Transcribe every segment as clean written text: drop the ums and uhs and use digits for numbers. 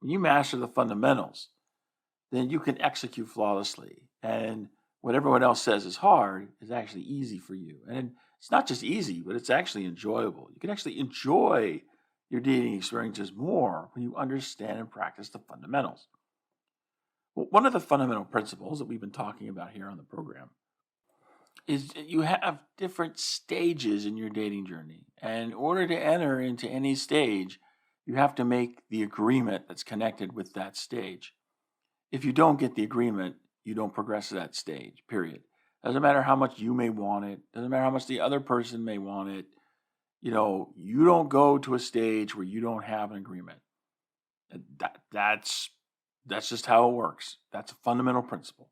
When you master the fundamentals, then you can execute flawlessly. And what everyone else says is hard is actually easy for you. And it's not just easy, but it's actually enjoyable. You can actually enjoy your dating experiences more when you understand and practice the fundamentals. Well, one of the fundamental principles that we've been talking about here on the program is that you have different stages in your dating journey. And in order to enter into any stage, you have to make the agreement that's connected with that stage. If you don't get the agreement, you don't progress to that stage, period. Doesn't matter how much you may want it, doesn't matter how much the other person may want it. You don't go to a stage where you don't have an agreement. That's just how it works. That's a fundamental principle.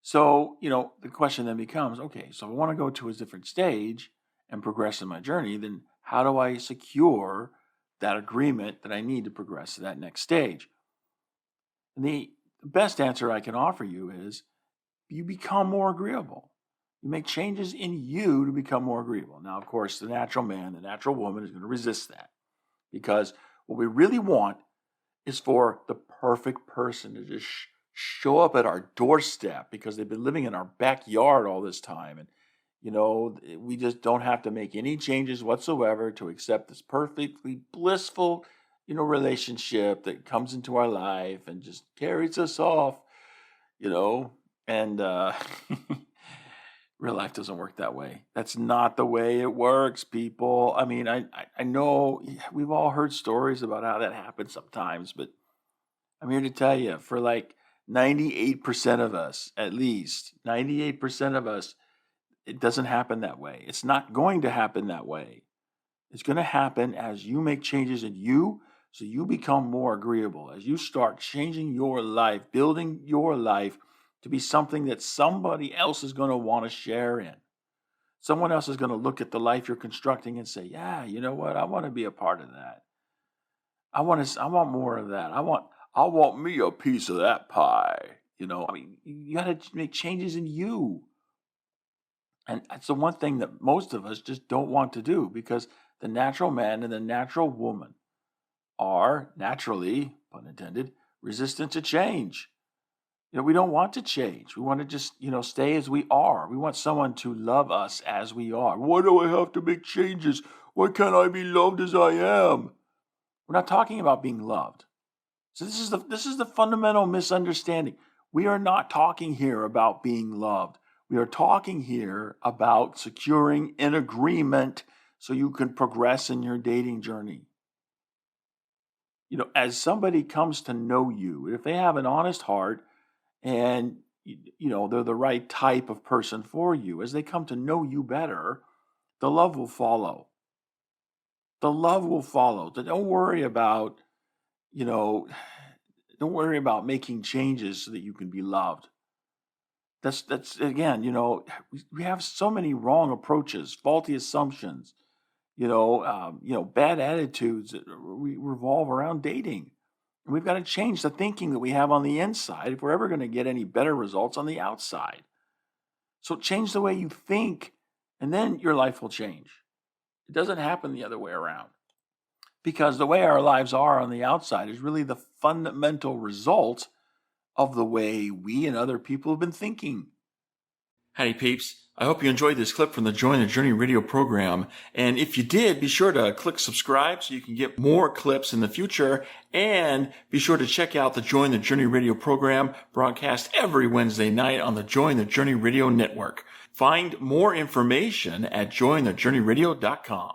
So, the question then becomes, okay, so if I want to go to a different stage and progress in my journey, then how do I secure that agreement that I need to progress to that next stage? And the best answer I can offer you is you become more agreeable. You make changes in you to become more agreeable. Now, of course, the natural man, the natural woman is going to resist that, because what we really want is for the perfect person to just show up at our doorstep because they've been living in our backyard all this time. And, we just don't have to make any changes whatsoever to accept this perfectly blissful, relationship that comes into our life and just carries us off, and real life doesn't work that way. That's not the way it works, people. I mean, I know we've all heard stories about how that happens sometimes, but I'm here to tell you, for like 98% of us, at least 98% of us, it doesn't happen that way. It's not going to happen that way. It's going to happen as you make changes in you, so you become more agreeable. As you start changing your life, building your life to be something that somebody else is going to want to share in. Someone else is going to look at the life you're constructing and say, yeah, you know what? I want to be a part of that. I want more of that. I want me a piece of that pie. You got to make changes in you. And that's the one thing that most of us just don't want to do, because the natural man and the natural woman are naturally, pun intended, resistant to change. We don't want to change. We want to just, stay as we are. We want someone to love us as we are. Why do I have to make changes? Why can't I be loved as I am? We're not talking about being loved. So this is the fundamental misunderstanding. We are not talking here about being loved. We are talking here about securing an agreement so you can progress in your dating journey. As somebody comes to know you, if they have an honest heart and, they're the right type of person for you, as they come to know you better, the love will follow. The love will follow. So don't worry about, making changes so that you can be loved. That's again, we have so many wrong approaches, faulty assumptions, bad attitudes that revolve around dating. And we've got to change the thinking that we have on the inside if we're ever going to get any better results on the outside. So change the way you think, and then your life will change. It doesn't happen the other way around, because the way our lives are on the outside is really the fundamental result of the way we and other people have been thinking. Howdy peeps, I hope you enjoyed this clip from the Join the Journey radio program. And if you did, be sure to click subscribe so you can get more clips in the future. And be sure to check out the Join the Journey radio program, broadcast every Wednesday night on the Join the Journey radio network. Find more information at jointhejourneyradio.com.